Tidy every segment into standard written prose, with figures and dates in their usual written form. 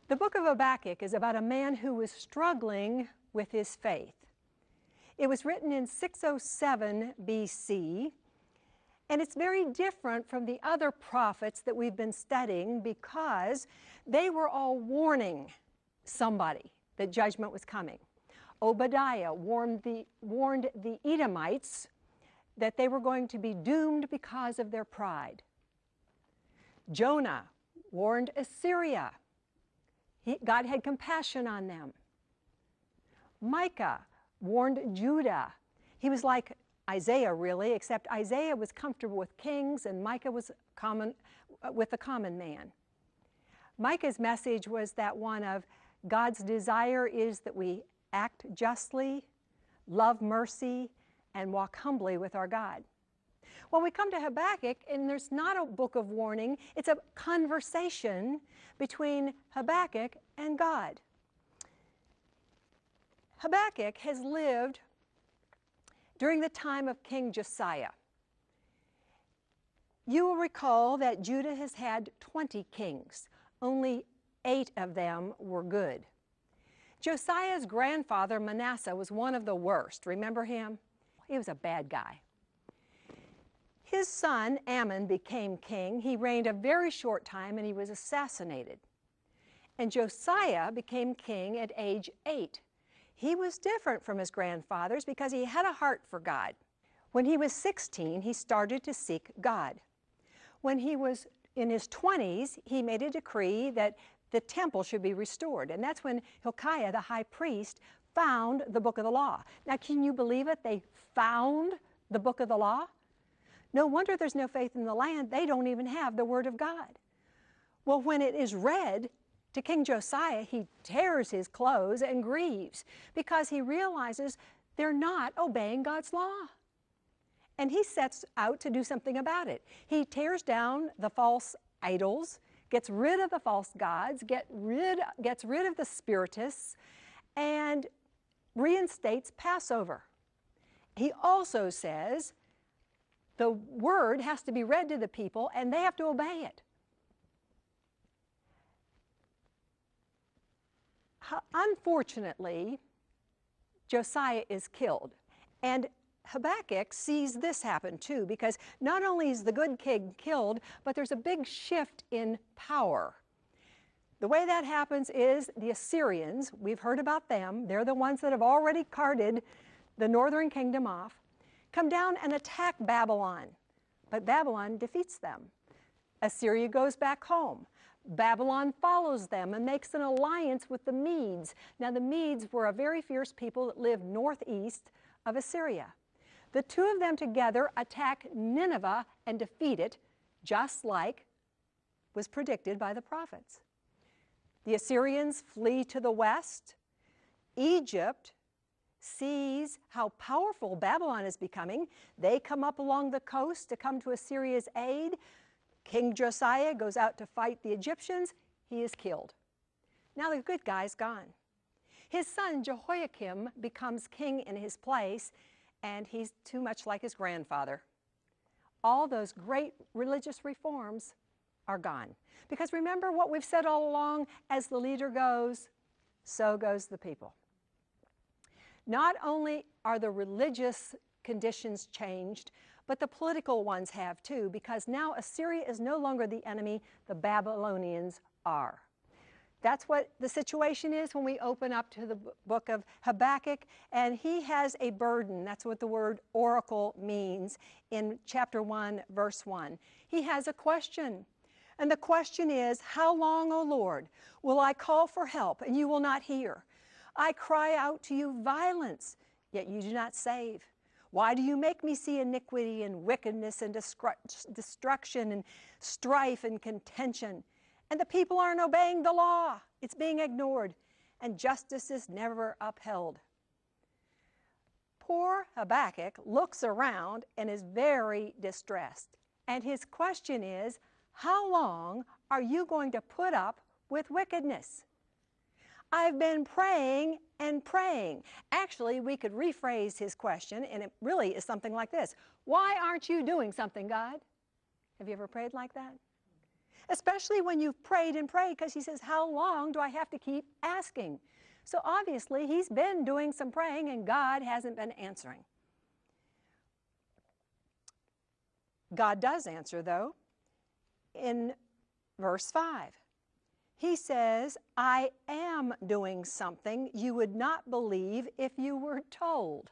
The book of Habakkuk is about a man who was struggling with his faith. It was written in 607 BC, and it's very different from the other prophets that we've been studying because they were all warning somebody that judgment was coming. Obadiah warned the Edomites that they were going to be doomed because of their pride. Jonah warned Assyria. God had compassion on them. Micah warned Judah. He was like Isaiah, really, except Isaiah was comfortable with kings and Micah was with the common man. Micah's message was that one of God's desire is that we act justly, love mercy, and walk humbly with our God. When we come to Habakkuk, and there's not a book of warning, it's a conversation between Habakkuk and God. Habakkuk has lived during the time of King Josiah. You will recall that Judah has had 20 kings. Only 8 of them were good. Josiah's grandfather, Manasseh, was one of the worst. Remember him? He was a bad guy. His son, Ammon, became king. He reigned a very short time and he was assassinated. And Josiah became king at age 8. He was different from his grandfathers because he had a heart for God. When he was 16, he started to seek God. When he was in his 20s, he made a decree that the temple should be restored. And that's when Hilkiah, the high priest, found the book of the law. Now, can you believe it? They found the book of the law? No wonder there's no faith in the land. They don't even have the word of God. Well, when it is read to King Josiah, he tears his clothes and grieves because he realizes they're not obeying God's law. And he sets out to do something about it. He tears down the false idols, gets rid of the false gods, gets rid of the spiritists, and reinstates Passover. He also says the word has to be read to the people and they have to obey it. Unfortunately, Josiah is killed. And Habakkuk sees this happen too, because not only is the good king killed, but there's a big shift in power. The way that happens is the Assyrians, we've heard about them, they're the ones that have already carted the northern kingdom off, come down and attack Babylon. But Babylon defeats them. Assyria goes back home. Babylon follows them and makes an alliance with the Medes. Now the Medes were a very fierce people that lived northeast of Assyria. The two of them together attack Nineveh and defeat it, just like was predicted by the prophets. The Assyrians flee to the west. Egypt sees how powerful Babylon is becoming. They come up along the coast to come to Assyria's aid. King Josiah goes out to fight the Egyptians. He is killed. Now the good guy's gone. His son Jehoiakim becomes king in his place, and he's too much like his grandfather. All those great religious reforms are gone. Because remember what we've said all along, as the leader goes, so goes the people. Not only are the religious conditions changed, but the political ones have too, because now Assyria is no longer the enemy, the Babylonians are. That's what the situation is when we open up to the book of Habakkuk, and he has a burden. That's what the word oracle means in chapter 1, verse 1. He has a question, and the question is, how long, O Lord, will I call for help, and you will not hear? I cry out to you violence, yet you do not save. Why do you make me see iniquity and wickedness and destruction and strife and contention? And the people aren't obeying the law. It's being ignored, and justice is never upheld. Poor Habakkuk looks around and is very distressed. And his question is, how long are you going to put up with wickedness? I've been praying and praying. Actually, we could rephrase his question, and it really is something like this. Why aren't you doing something, God? Have you ever prayed like that? especially when you've prayed and prayed, because he says, how long do I have to keep asking? So obviously he's been doing some praying and God hasn't been answering. God does answer, though, in verse 5. He says, I am doing something you would not believe if you were told.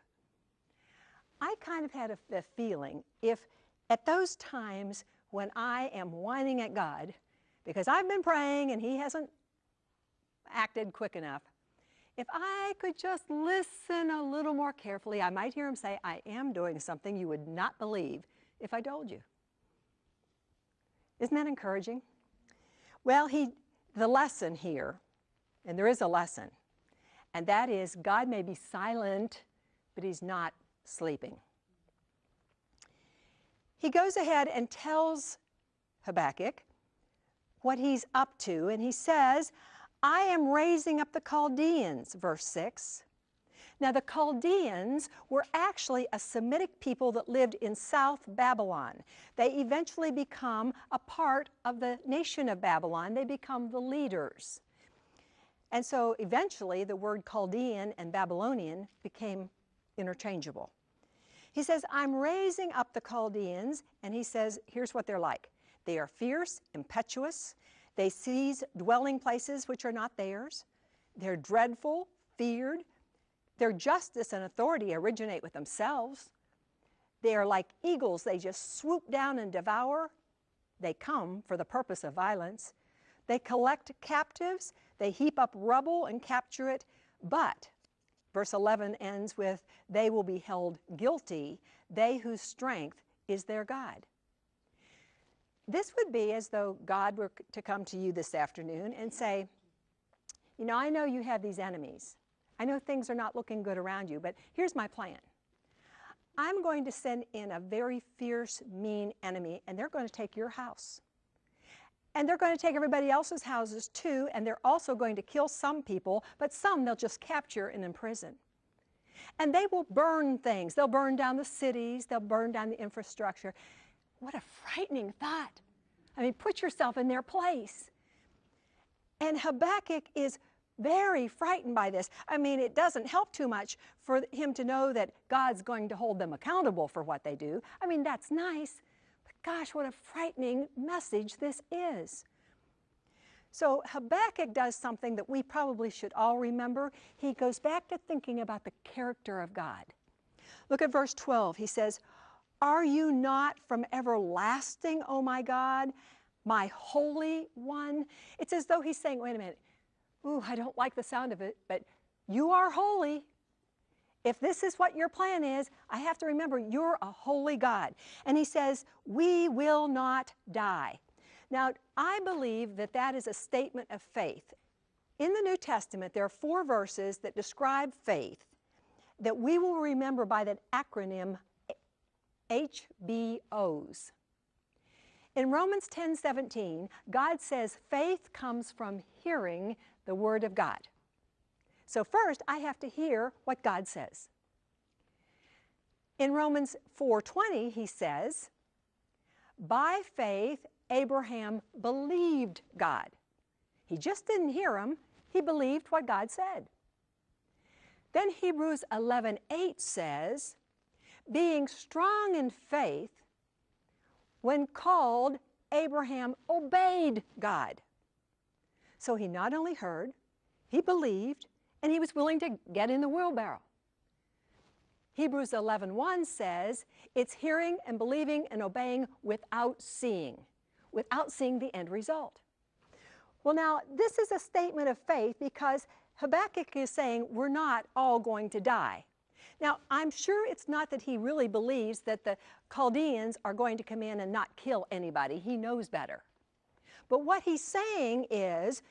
I kind of had a feeling if at those times when I am whining at God, because I've been praying and he hasn't acted quick enough, if I could just listen a little more carefully, I might hear him say, I am doing something you would not believe if I told you. Isn't that encouraging? Well, the lesson here, and there is a lesson, and that is God may be silent, but he's not sleeping. He goes ahead and tells Habakkuk what he's up to, and he says, I am raising up the Chaldeans, verse 6. Now, the Chaldeans were actually a Semitic people that lived in South Babylon. They eventually become a part of the nation of Babylon. They become the leaders. And so eventually the word Chaldean and Babylonian became interchangeable. He says, I'm raising up the Chaldeans, and he says, here's what they're like. They are fierce, impetuous. They seize dwelling places which are not theirs. They're dreadful, feared. Their justice and authority originate with themselves. They are like eagles. They just swoop down and devour. They come for the purpose of violence. They collect captives. They heap up rubble and capture it. But, verse 11 ends with, they will be held guilty, they whose strength is their God. This would be as though God were to come to you this afternoon and say, you know, I know you have these enemies. I know things are not looking good around you, but here's my plan. I'm going to send in a very fierce, mean enemy, and they're going to take your house. And they're going to take everybody else's houses too, and they're also going to kill some people, but some they'll just capture and imprison. And they will burn things. They'll burn down the cities. They'll burn down the infrastructure. What a frightening thought. I mean, put yourself in their place. And Habakkuk is very frightened by this. I mean, it doesn't help too much for him to know that God's going to hold them accountable for what they do. I mean, that's nice, but gosh, what a frightening message this is. So Habakkuk does something that we probably should all remember. He goes back to thinking about the character of God. Look at verse 12. He says, are you not from everlasting, O my God, my Holy One? It's as though he's saying, wait a minute, ooh, I don't like the sound of it, but you are holy. If this is what your plan is, I have to remember you're a holy God. And he says, we will not die. Now, I believe that that is a statement of faith. In the New Testament, there are 4 verses that describe faith that we will remember by that acronym HBOs. In Romans 10:17, God says faith comes from hearing the Word of God. So first, I have to hear what God says. In Romans 4:20, he says, by faith, Abraham believed God. He just didn't hear him. He believed what God said. Then Hebrews 11:8 says, being strong in faith, when called, Abraham obeyed God. So he not only heard, he believed, and he was willing to get in the wheelbarrow. Hebrews 11:1 says, it's hearing and believing and obeying without seeing the end result. Well, now, this is a statement of faith because Habakkuk is saying we're not all going to die. Now, I'm sure it's not that he really believes that the Chaldeans are going to come in and not kill anybody. He knows better. But what he's saying is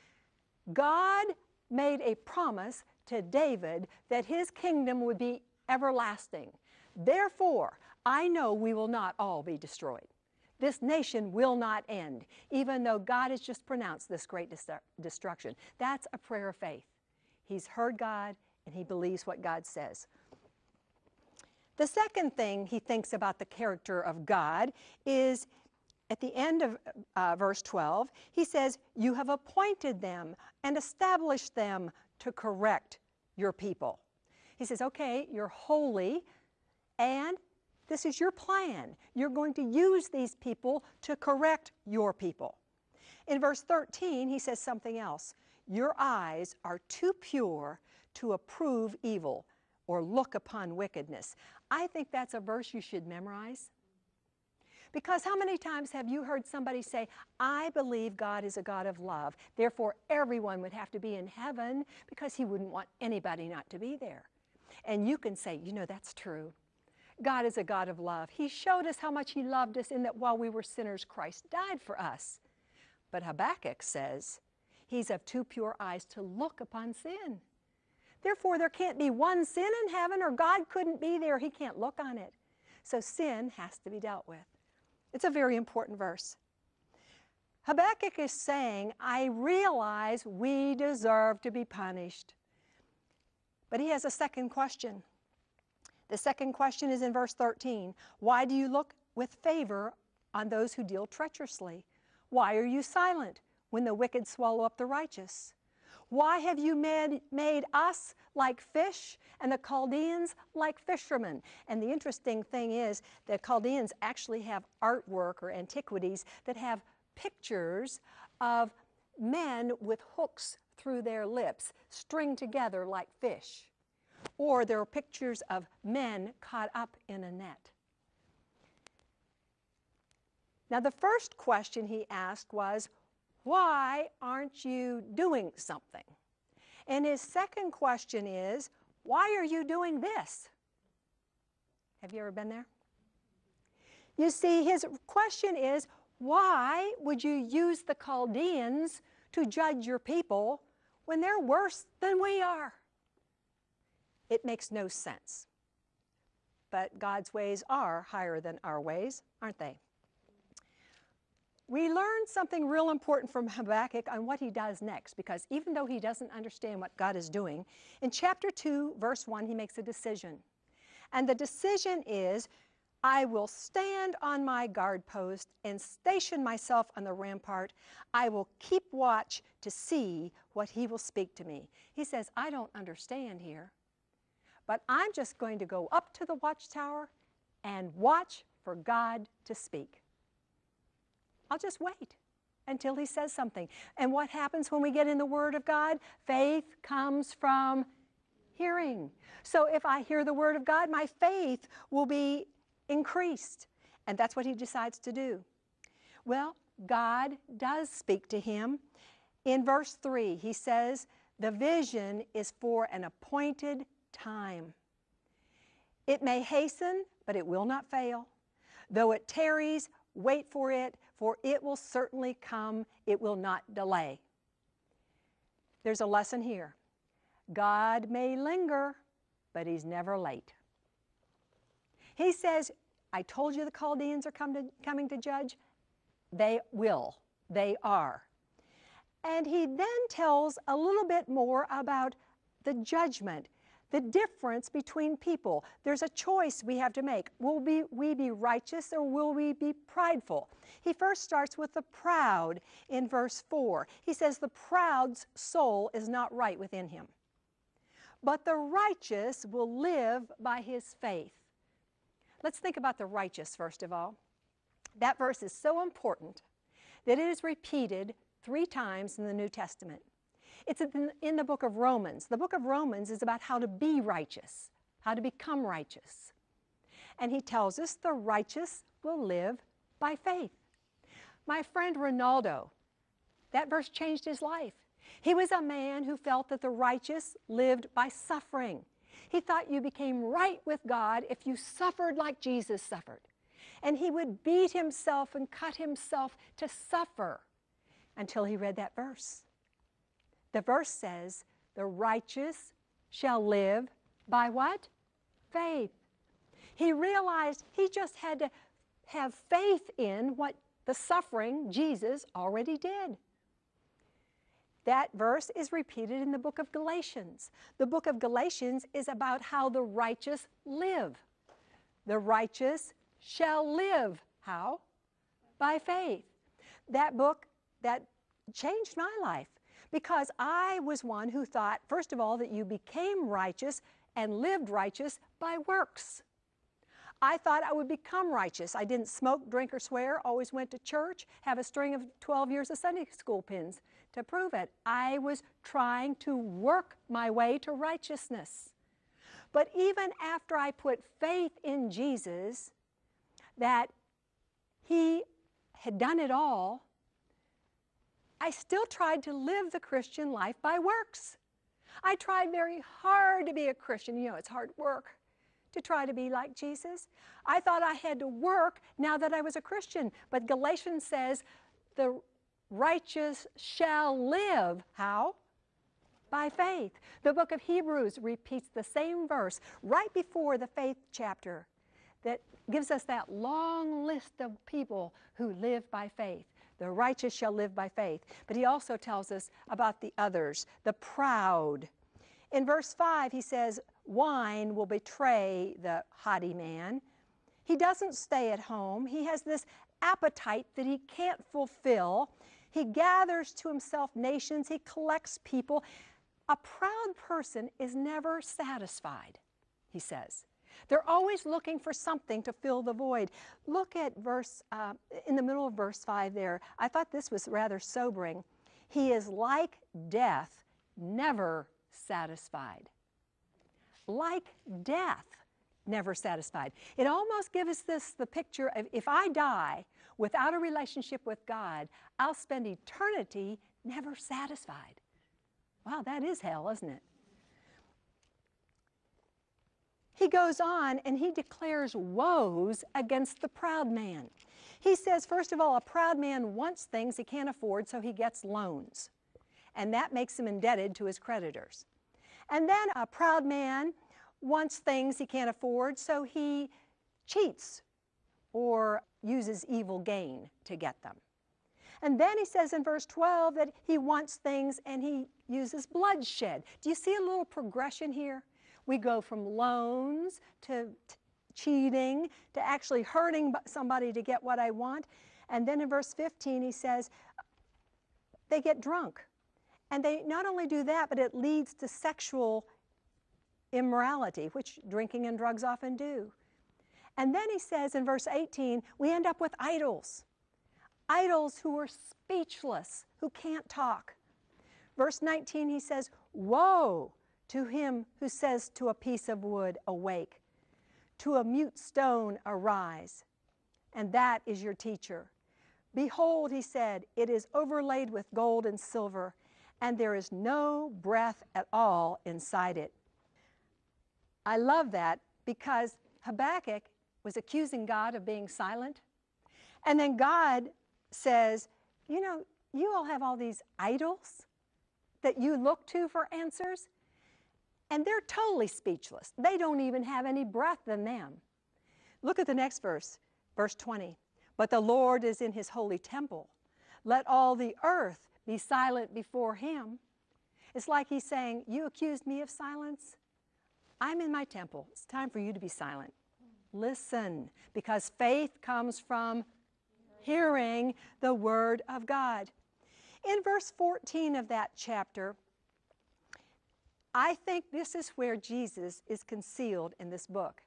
God made a promise to David that his kingdom would be everlasting. Therefore, I know we will not all be destroyed. This nation will not end, even though God has just pronounced this great destruction. That's a prayer of faith. He's heard God, and he believes what God says. The second thing he thinks about the character of God is at the end of verse 12, he says, you have appointed them and established them to correct your people. He says, okay, you're holy, and this is your plan. You're going to use these people to correct your people. In verse 13, he says something else. Your eyes are too pure to approve evil or look upon wickedness. I think that's a verse you should memorize. Because how many times have you heard somebody say, I believe God is a God of love, therefore everyone would have to be in heaven because he wouldn't want anybody not to be there. And you can say, you know, that's true. God is a God of love. He showed us how much he loved us in that while we were sinners, Christ died for us. But Habakkuk says, he's of too pure eyes to look upon sin. Therefore, there can't be one sin in heaven, or God couldn't be there. He can't look on it. So sin has to be dealt with. It's a very important verse. Habakkuk is saying, I realize we deserve to be punished. But he has a second question. The second question is in verse 13. Why do you look with favor on those who deal treacherously? Why are you silent when the wicked swallow up the righteous? Why have you made us like fish and the Chaldeans like fishermen? And the interesting thing is the Chaldeans actually have artwork or antiquities that have pictures of men with hooks through their lips stringed together like fish. Or there are pictures of men caught up in a net. Now the first question he asked was, why aren't you doing something? And his second question is, why are you doing this? Have you ever been there? You see, his question is, why would you use the Chaldeans to judge your people when they're worse than we are? It makes no sense. But God's ways are higher than our ways, aren't they? We learned something real important from Habakkuk on what he does next, because even though he doesn't understand what God is doing, in chapter 2, verse 1, he makes a decision. And the decision is, I will stand on my guard post and station myself on the rampart. I will keep watch to see what he will speak to me. He says, I don't understand here, but I'm just going to go up to the watchtower and watch for God to speak. I'll just wait until he says something. And what happens when we get in the Word of God? Faith comes from hearing. So if I hear the Word of God, my faith will be increased. And that's what he decides to do. Well, God does speak to him. In verse 3, he says, the vision is for an appointed time. It may hasten, but it will not fail. Though it tarries, wait for it will certainly come. It will not delay. There's a lesson here. God may linger, but he's never late. He says, I told you the Chaldeans are coming to judge. They will. They are. And he then tells a little bit more about the judgment, the difference between people. There's a choice we have to make. Will we be righteous or will we be prideful? He first starts with the proud in verse 4. He says the proud's soul is not right within him, but the righteous will live by his faith. Let's think about the righteous first of all. That verse is so important that it is repeated 3 times in the New Testament. It's in the book of Romans. The book of Romans is about how to be righteous, how to become righteous. And he tells us the righteous will live by faith. My friend Ronaldo, that verse changed his life. He was a man who felt that the righteous lived by suffering. He thought you became right with God if you suffered like Jesus suffered. And he would beat himself and cut himself to suffer until he read that verse. The verse says, the righteous shall live by what? Faith. He realized he just had to have faith in what the suffering Jesus already did. That verse is repeated in the book of Galatians. The book of Galatians is about how the righteous live. The righteous shall live. How? by faith. That book, that changed my life because I was one who thought, first of all, that you became righteous and lived righteous by works. I thought I would become righteous. I didn't smoke, drink, or swear, always went to church, have a string of 12 years of Sunday school pins to prove it. I was trying to work my way to righteousness. But even after I put faith in Jesus, that He had done it all, I still tried to live the Christian life by works. I tried very hard to be a Christian. You know, it's hard work to try to be like Jesus. I thought I had to work now that I was a Christian. But Galatians says, the righteous shall live. How? By faith. The book of Hebrews repeats the same verse right before the faith chapter that gives us that long list of people who live by faith. The righteous shall live by faith. But he also tells us about the others, the proud. In verse 5, he says, wine will betray the haughty man. He doesn't stay at home. He has this appetite that he can't fulfill. He gathers to himself nations. He collects people. A proud person is never satisfied, he says. They're always looking for something to fill the void. Look at in the middle of verse 5 there. I thought this was rather sobering. He is like death, never satisfied. Like death, never satisfied. It almost gives us the picture of if I die without a relationship with God, I'll spend eternity never satisfied. Wow, that is hell, isn't it? He goes on and he declares woes against the proud man. He says, first of all, a proud man wants things he can't afford, so he gets loans. And that makes him indebted to his creditors. And then a proud man wants things he can't afford, so he cheats or uses evil gain to get them. And then he says in verse 12 that he wants things and he uses bloodshed. Do you see a little progression here? We go from loans to cheating to actually hurting somebody to get what I want. And then in verse 15 he says they get drunk. And they not only do that, but it leads to sexual immorality, which drinking and drugs often do. And then he says in verse 18, we end up with idols. Idols who are speechless, who can't talk. Verse 19 he says, woe to him who says to a piece of wood, awake, to a mute stone, arise, and that is your teacher. Behold, he said, it is overlaid with gold and silver, and there is no breath at all inside it. I love that because Habakkuk was accusing God of being silent, and then God says, you know, you all have all these idols that you look to for answers, and they're totally speechless. They don't even have any breath in them. Look at the next verse, verse 20. But the Lord is in his holy temple. Let all the earth be silent before him. It's like he's saying, you accused me of silence. I'm in my temple. It's time for you to be silent. Listen, because faith comes from hearing the word of God. In verse 14 of that chapter, I think this is where Jesus is concealed in this book.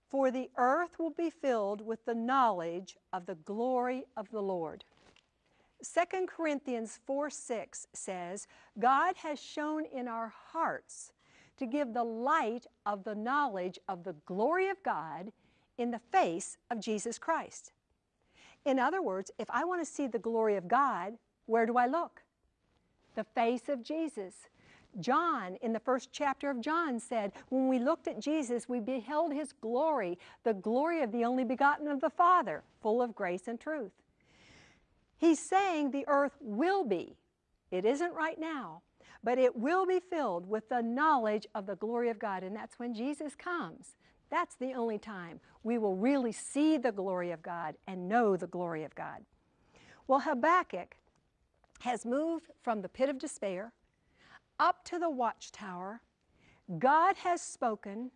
For the earth will be filled with the knowledge of the glory of the Lord. 2 Corinthians 4:6 says, God has shown in our hearts to give the light of the knowledge of the glory of God in the face of Jesus Christ. In other words, if I want to see the glory of God, where do I look? The face of Jesus. John, in the first chapter of John, said, when we looked at Jesus, we beheld his glory, the glory of the only begotten of the Father, full of grace and truth. He's saying the earth will be, it isn't right now, but it will be filled with the knowledge of the glory of God, and that's when Jesus comes. That's the only time we will really see the glory of God and know the glory of God. Well, Habakkuk has moved from the pit of despair up to the watchtower. God has spoken,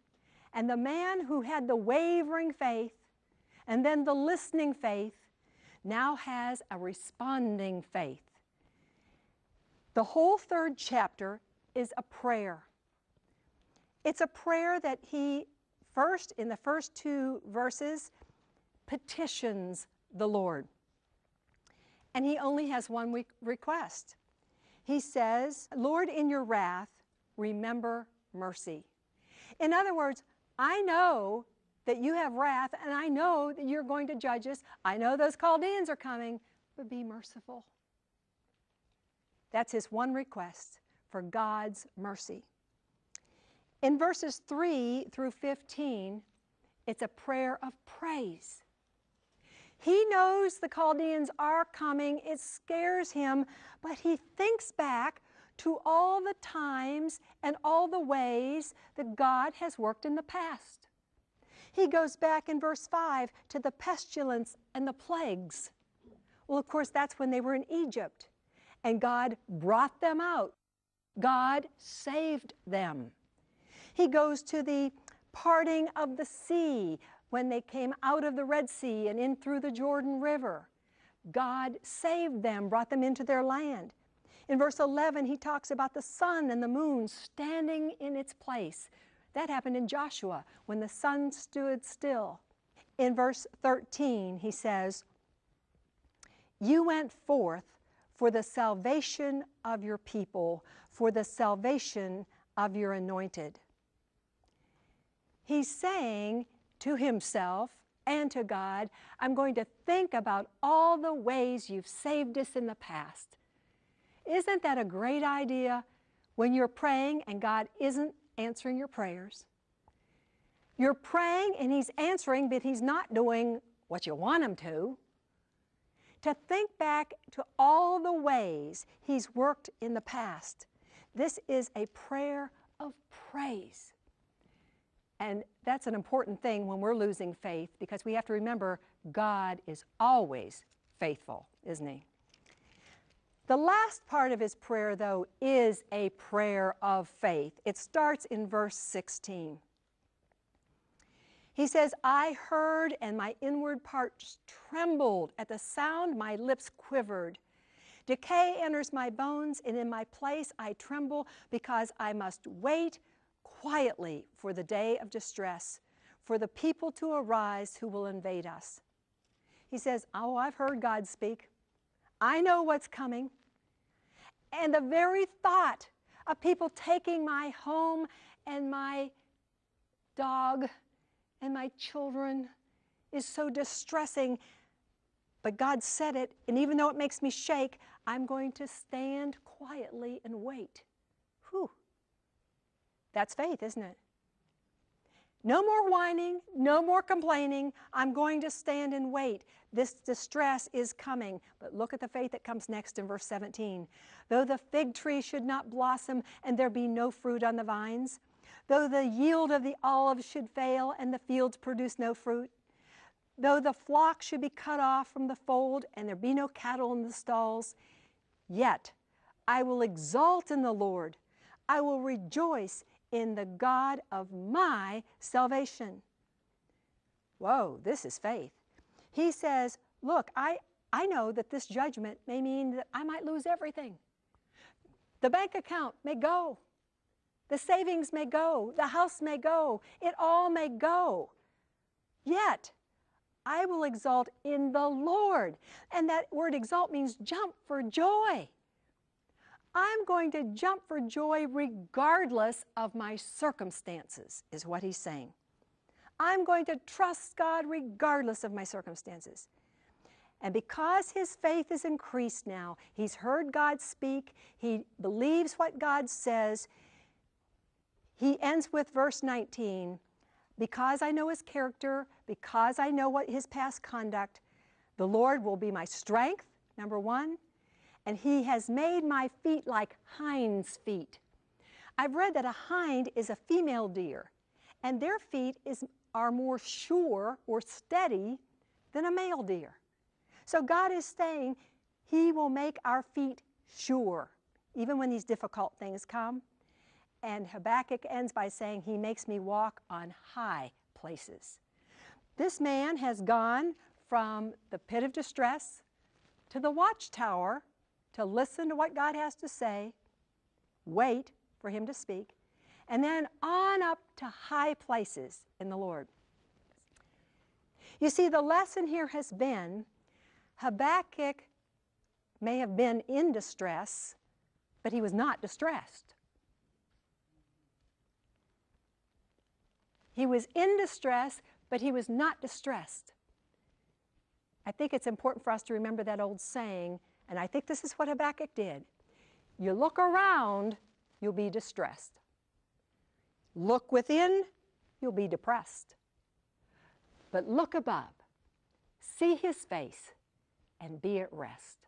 and the man who had the wavering faith and then the listening faith now has a responding faith. The whole 3rd chapter is a prayer. It's a prayer that he first, in the first 2 verses, petitions the Lord. And he only has one request. He says, Lord, in your wrath, remember mercy. In other words, I know that you have wrath, and I know that you're going to judge us. I know those Chaldeans are coming, but be merciful. That's his one request, for God's mercy. In verses 3 through 15, it's a prayer of praise. He knows the Chaldeans are coming. It scares him, but he thinks back to all the times and all the ways that God has worked in the past. He goes back in verse 5 to the pestilence and the plagues. Well, of course, that's when they were in Egypt, and God brought them out. God saved them. He goes to the parting of the sea when they came out of the Red Sea and in through the Jordan River. God saved them, brought them into their land. In verse 11, he talks about the sun and the moon standing in its place. That happened in Joshua when the sun stood still. In verse 13, he says, you went forth for the salvation of your people, for the salvation of your anointed. He's saying to himself and to God, I'm going to think about all the ways you've saved us in the past. Isn't that a great idea when you're praying and God isn't answering your prayers? You're praying and He's answering, but He's not doing what you want Him to. To think back to all the ways He's worked in the past. This is a prayer of praise. And that's an important thing when we're losing faith, because we have to remember God is always faithful, isn't He? The last part of his prayer, though, is a prayer of faith. It starts in verse 16. He says, I heard and my inward parts trembled. At the sound my lips quivered. Decay enters my bones, and in my place I tremble, because I must wait quietly for the day of distress, for the people to arise who will invade us. He says, oh, I've heard God speak. I know what's coming. And the very thought of people taking my home and my dog and my children is so distressing. But God said it, and even though it makes me shake, I'm going to stand quietly and wait. Whew. That's faith, isn't it? No more whining, no more complaining. I'm going to stand and wait. This distress is coming. But look at the faith that comes next in verse 17. Though the fig tree should not blossom and there be no fruit on the vines, though the yield of the olive should fail and the fields produce no fruit, though the flock should be cut off from the fold and there be no cattle in the stalls, yet I will exult in the Lord. I will rejoice in the God of my salvation. Whoa, this is faith. He says, look, I know that this judgment may mean that I might lose everything. The bank account may go. The savings may go. The house may go. It all may go. Yet, I will exult in the Lord. And that word exult means jump for joy. I'm going to jump for joy regardless of my circumstances, is what he's saying. I'm going to trust God regardless of my circumstances. And because his faith is increased now, he's heard God speak, he believes what God says, he ends with verse 19, because I know his character, because I know what his past conduct, the Lord will be my strength, number one, and he has made my feet like hinds' feet. I've read that a hind is a female deer, and their feet are more sure or steady than a male deer. So God is saying he will make our feet sure, even when these difficult things come. And Habakkuk ends by saying, he makes me walk on high places. This man has gone from the pit of distress to the watchtower to listen to what God has to say, wait for him to speak, and then on up to high places in the Lord. You see, the lesson here has been Habakkuk may have been in distress, but he was not distressed. He was in distress, but he was not distressed. I think it's important for us to remember that old saying, and I think this is what Habakkuk did. You look around, you'll be distressed. Look within, you'll be depressed. But look above, see his face, and be at rest.